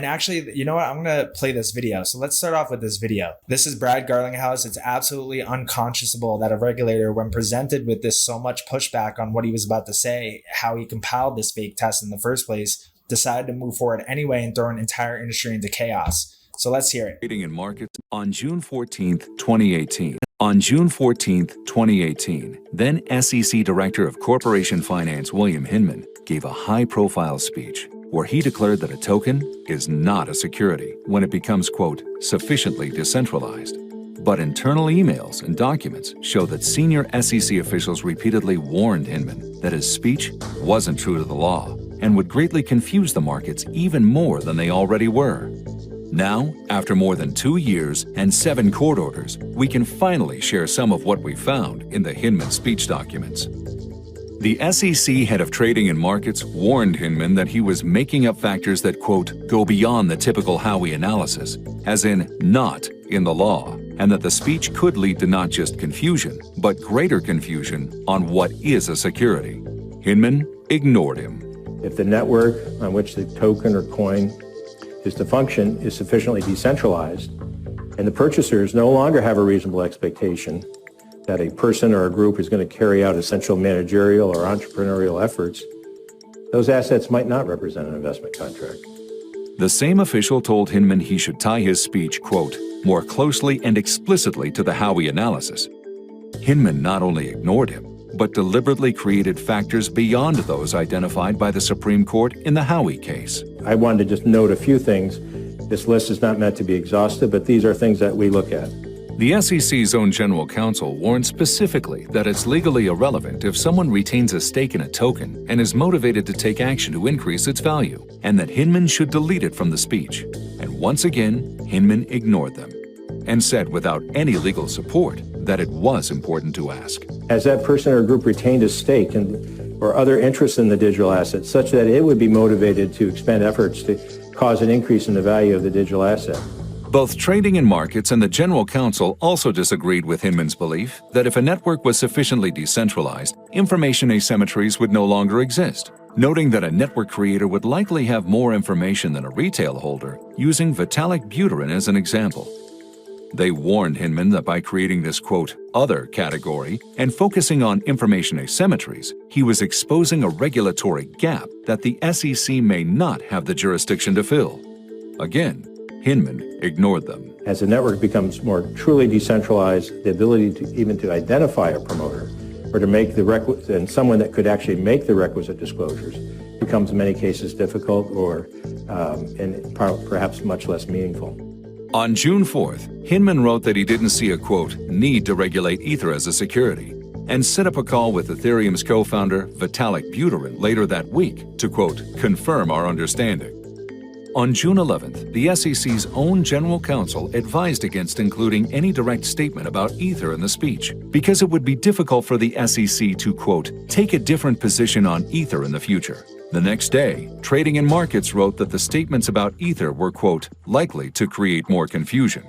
And actually, you know what? I'm going to play this video. So let's start off with this video. This is Brad Garlinghouse. It's absolutely unconscionable that a regulator, when presented with this so much pushback on what he was about to say, how he compiled this fake test in the first place, decided to move forward anyway and throw an entire industry into chaos. So let's hear it. Trading in markets on June 14th, 2018. On June 14th, 2018, then SEC Director of Corporation Finance William Hinman gave a high-profile speech where he declared that a token is not a security when it becomes, quote, sufficiently decentralized. But internal emails and documents show that senior SEC officials repeatedly warned Hinman that his speech wasn't true to the law and would greatly confuse the markets even more than they already were. Now, after more than 2 years and 7 court orders, we can finally share some of what we found in the Hinman speech documents. The SEC head of trading and markets warned Hinman that he was making up factors that, quote, go beyond the typical Howey analysis, as in not in the law, and that the speech could lead to not just confusion, but greater confusion on what is a security. Hinman ignored him. If the network on which the token or coin is to function is sufficiently decentralized, and the purchasers no longer have a reasonable expectation that a person or a group is going to carry out essential managerial or entrepreneurial efforts, those assets might not represent an investment contract. The same official told Hinman he should tie his speech, quote, more closely and explicitly to the Howey analysis. Hinman not only ignored him, but deliberately created factors beyond those identified by the Supreme Court in the Howey case. I wanted to just note a few things. This list is not meant to be exhaustive, but these are things that we look at. The SEC's own general counsel warned specifically that it's legally irrelevant if someone retains a stake in a token and is motivated to take action to increase its value, and that Hinman should delete it from the speech. And once again, Hinman ignored them and said without any legal support that it was important to ask. Has that person or group retained a stake or other interest in the digital asset such that it would be motivated to expend efforts to cause an increase in the value of the digital asset? Both Trading and Markets and the General Counsel also disagreed with Hinman's belief that if a network was sufficiently decentralized, information asymmetries would no longer exist, noting that a network creator would likely have more information than a retail holder, using Vitalik Buterin as an example. They warned Hinman that by creating this, quote, other category and focusing on information asymmetries, he was exposing a regulatory gap that the SEC may not have the jurisdiction to fill. Again, Hinman ignored them. As the network becomes more truly decentralized, the ability to even to identify a promoter or to make the requisite, and someone that could actually make the requisite disclosures becomes in many cases difficult or and perhaps much less meaningful. On June 4th, Hinman wrote that he didn't see a, quote, need to regulate Ether as a security, and set up a call with Ethereum's co-founder Vitalik Buterin later that week to, quote, confirm our understanding. On June 11th, the SEC's own general counsel advised against including any direct statement about Ether in the speech because it would be difficult for the SEC to, quote, take a different position on Ether in the future. The next day, Trading and Markets wrote that the statements about Ether were, quote, likely to create more confusion.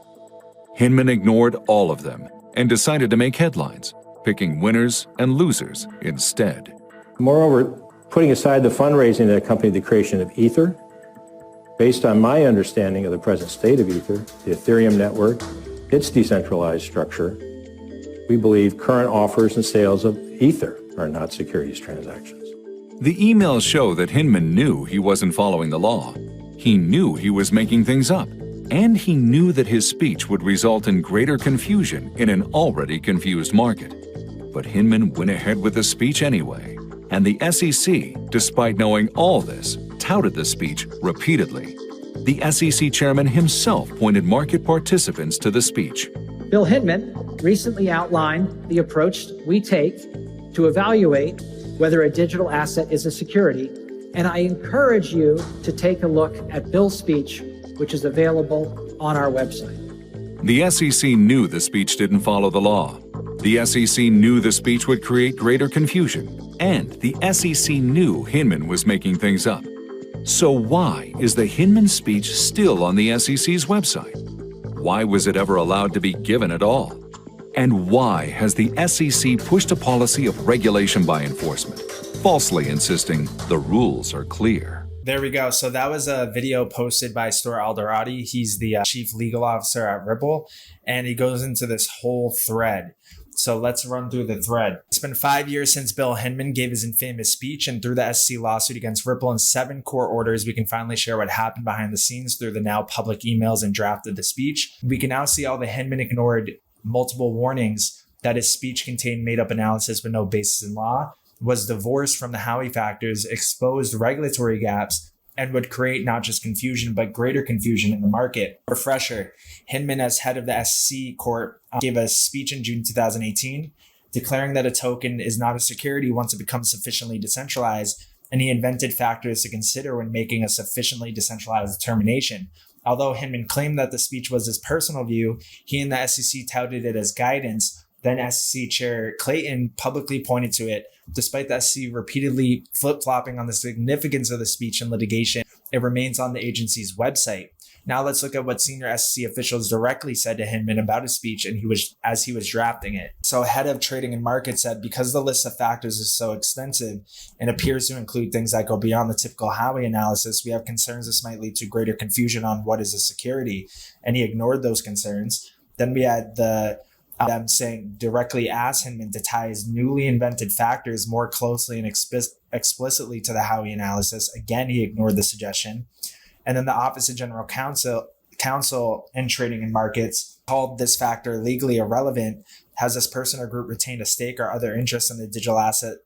Hinman ignored all of them and decided to make headlines, picking winners and losers instead. Moreover, putting aside the fundraising that accompanied the creation of Ether, based on my understanding of the present state of Ether, the Ethereum network, its decentralized structure, we believe current offers and sales of Ether are not securities transactions. The emails show that Hinman knew he wasn't following the law. He knew he was making things up, and he knew that his speech would result in greater confusion in an already confused market. But Hinman went ahead with the speech anyway, and the SEC, despite knowing all this, touted the speech repeatedly. The SEC chairman himself pointed market participants to the speech. Bill Hinman recently outlined the approach we take to evaluate whether a digital asset is a security, and I encourage you to take a look at Bill's speech, which is available on our website. The SEC knew the speech didn't follow the law. The SEC knew the speech would create greater confusion, and the SEC knew Hinman was making things up. So why is the Hinman speech still on the SEC's website? Why was it ever allowed to be given at all? And why has the SEC pushed a policy of regulation by enforcement, falsely insisting the rules are clear? There we go. So that was a video posted by Stuart Alderati. He's the chief legal officer at Ripple, and he goes into this whole thread. So let's run through the thread. It's been 5 years since Bill Hinman gave his infamous speech, and through the SEC lawsuit against Ripple and 7 court orders, we can finally share what happened behind the scenes through the now public emails and draft of the speech. We can now see how the Hinman ignored multiple warnings that his speech contained made-up analysis with no basis in law, was divorced from the Howey factors, exposed regulatory gaps, and would create not just confusion, but greater confusion in the market. Refresher, Hinman, as head of the SEC court, gave a speech in June 2018, declaring that a token is not a security once it becomes sufficiently decentralized, and he invented factors to consider when making a sufficiently decentralized determination. Although Hinman claimed that the speech was his personal view, he and the SEC touted it as guidance. Then SEC Chair Clayton publicly pointed to it. Despite the SEC repeatedly flip-flopping on the significance of the speech in litigation, it remains on the agency's website. Now let's look at what senior SEC officials directly said to Hinman about his speech as he was drafting it. So head of trading and markets said, because the list of factors is so extensive and appears to include things that go beyond the typical Howey analysis, we have concerns this might lead to greater confusion on what is a security. And he ignored those concerns. Then we had them saying directly asked Hinman to tie his newly invented factors more closely and explicitly to the Howey analysis. Again, he ignored the suggestion. And then the Office of General Counsel in Trading and Markets called this factor legally irrelevant. Has this person or group retained a stake or other interest in the digital asset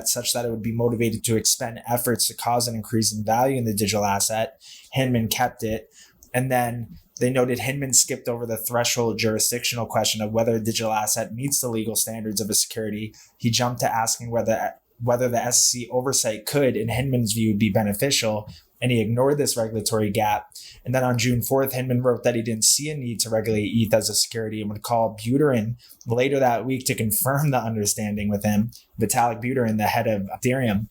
such that it would be motivated to expend efforts to cause an increase in value in the digital asset? Hinman kept it. And then they noted Hinman skipped over the threshold jurisdictional question of whether a digital asset meets the legal standards of a security. He jumped to asking whether the SEC oversight could, in Hinman's view, be beneficial, and he ignored this regulatory gap. And then on June 4th, Hinman wrote that he didn't see a need to regulate ETH as a security and would call Buterin later that week to confirm the understanding with him, Vitalik Buterin, the head of Ethereum.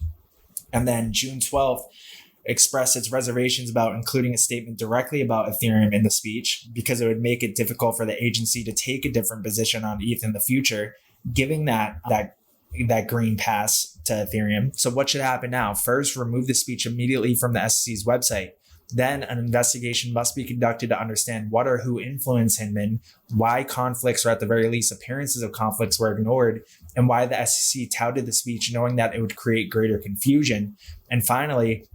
And then June 12th, expressed its reservations about including a statement directly about Ethereum in the speech because it would make it difficult for the agency to take a different position on ETH in the future, giving that green pass to Ethereum. So what should happen now? First, remove the speech immediately from the SEC's website. Then an investigation must be conducted to understand what or who influenced Hinman, why conflicts, or at the very least appearances of conflicts, were ignored, and why the SEC touted the speech knowing that it would create greater confusion. And finally,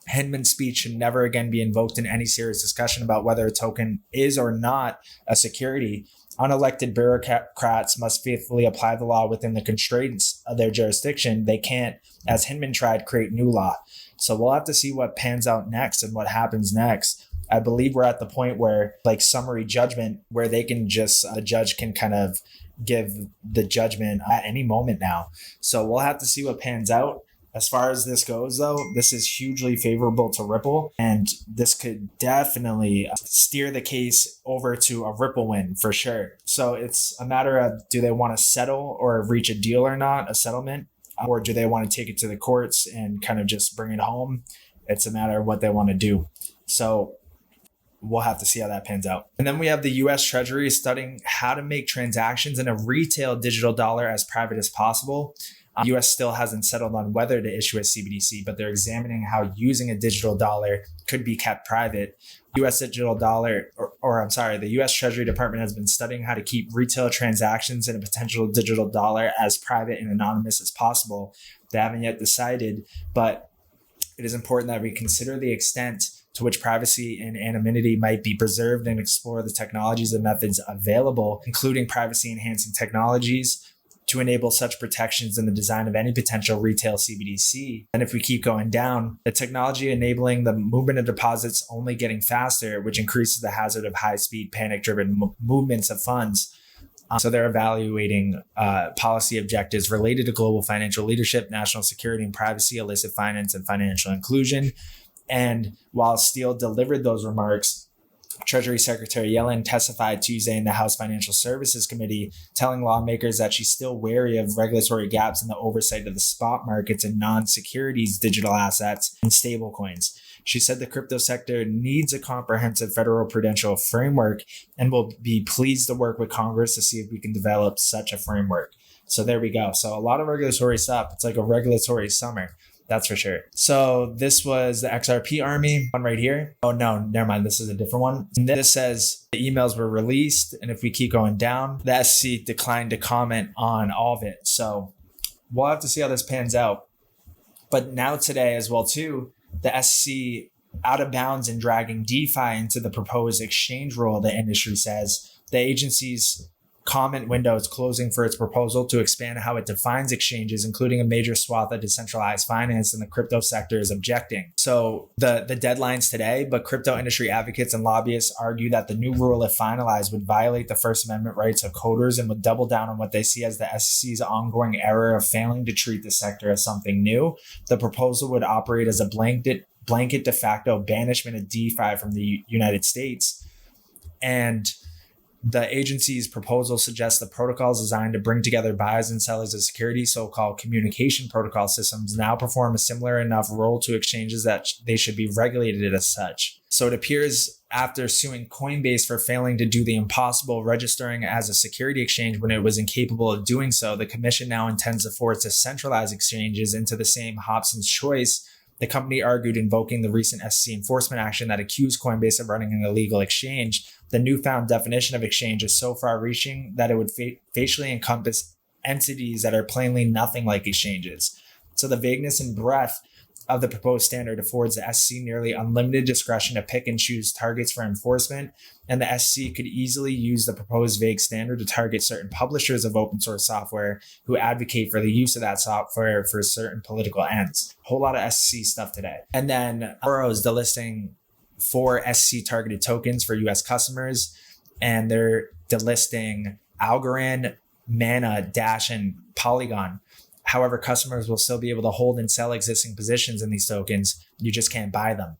Hinman's speech should never again be invoked in any serious discussion about whether a token is or not a security. Unelected bureaucrats must faithfully apply the law within the constraints of their jurisdiction. They can't, as Hinman tried, create new law. So we'll have to see what pans out next and what happens next. I believe we're at the point where, like, summary judgment, where they can just, the judge can kind of give the judgment at any moment now. So we'll have to see what pans out. As far as this goes, though, this is hugely favorable to Ripple, and this could definitely steer the case over to a Ripple win for sure. So it's a matter of, do they want to settle or reach a deal or not, a settlement, or do they want to take it to the courts and kind of just bring it home? It's a matter of what they want to do. So we'll have to see how that pans out. And then we have the US Treasury studying how to make transactions in a retail digital dollar as private as possible. US still hasn't settled on whether to issue a CBDC, but they're examining how using a digital dollar could be kept private. The US Treasury Department has been studying how to keep retail transactions in a potential digital dollar as private and anonymous as possible. They haven't yet decided, but it is important that we consider the extent to which privacy and anonymity might be preserved and explore the technologies and methods available, including privacy-enhancing technologies, to enable such protections in the design of any potential retail CBDC. And if we keep going down, the technology enabling the movement of deposits only getting faster, which increases the hazard of high-speed, panic-driven movements of funds. So they're evaluating policy objectives related to global financial leadership, national security and privacy, illicit finance, and financial inclusion. And while Steele delivered those remarks, Treasury Secretary Yellen testified Tuesday in the House Financial Services Committee, telling lawmakers that she's still wary of regulatory gaps in the oversight of the spot markets and non-securities digital assets and stablecoins. She said the crypto sector needs a comprehensive federal prudential framework and will be pleased to work with Congress to see if we can develop such a framework. So there we go. So a lot of regulatory stuff. It's like a regulatory summer. That's for sure. So this was the XRP army one right here. Oh no, never mind. This is a different one. And this says the emails were released. And if we keep going down, the SEC declined to comment on all of it. So we'll have to see how this pans out. But now today as well too, the SEC out of bounds and dragging DeFi into the proposed exchange rule, the industry says. The agency's comment window is closing for its proposal to expand how it defines exchanges, including a major swath of decentralized finance, and the crypto sector is objecting. So the deadline's today, but crypto industry advocates and lobbyists argue that the new rule, if finalized, would violate the First Amendment rights of coders and would double down on what they see as the SEC's ongoing error of failing to treat the sector as something new. The proposal would operate as a blanket de facto banishment of DeFi from the United States. And the agency's proposal suggests the protocols designed to bring together buyers and sellers of securities, so-called communication protocol systems, now perform a similar enough role to exchanges that they should be regulated as such. So it appears after suing Coinbase for failing to do the impossible, registering as a security exchange when it was incapable of doing so, the commission now intends to force to centralize exchanges into the same Hobson's choice. The company argued, invoking the recent SEC enforcement action that accused Coinbase of running an illegal exchange. The newfound definition of exchange is so far-reaching that it would facially encompass entities that are plainly nothing like exchanges. So the vagueness and breadth of the proposed standard affords the SEC nearly unlimited discretion to pick and choose targets for enforcement, and the SEC could easily use the proposed vague standard to target certain publishers of open source software who advocate for the use of that software for certain political ends. Whole lot of SEC stuff today. And then Oro is delisting 4 SEC targeted tokens for US customers, and they're delisting Algorand, Mana, Dash, and Polygon. However, customers will still be able to hold and sell existing positions in these tokens. You just can't buy them.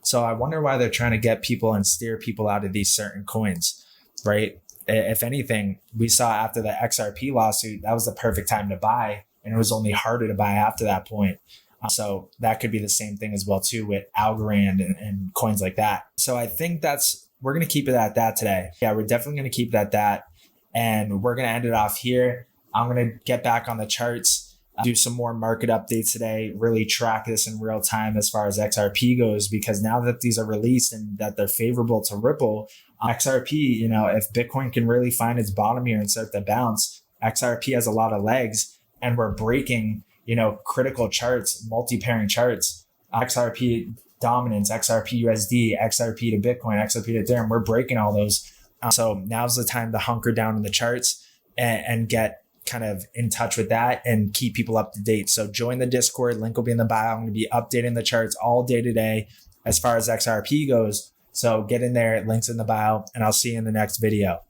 So I wonder why they're trying to get people and steer people out of these certain coins, right? If anything, we saw after the XRP lawsuit, that was the perfect time to buy, and it was only harder to buy after that point. So that could be the same thing as well too with Algorand and coins like that. So I think we're going to keep it at that today. Yeah, we're definitely going to keep it at that. And we're going to end it off here. I'm going to get back on the charts, do some more market updates today, really track this in real time as far as XRP goes, because now that these are released and that they're favorable to Ripple, XRP, if Bitcoin can really find its bottom here and start to bounce, XRP has a lot of legs, and we're breaking, critical charts, multi-pairing charts, XRP dominance, XRP USD, XRP to Bitcoin, XRP to Ethereum. We're breaking all those. So now's the time to hunker down in the charts and get kind of in touch with that and keep people up to date. So join the Discord, link will be in the bio. I'm going to be updating the charts all day today as far as XRP goes. So get in there, links in the bio, and I'll see you in the next video.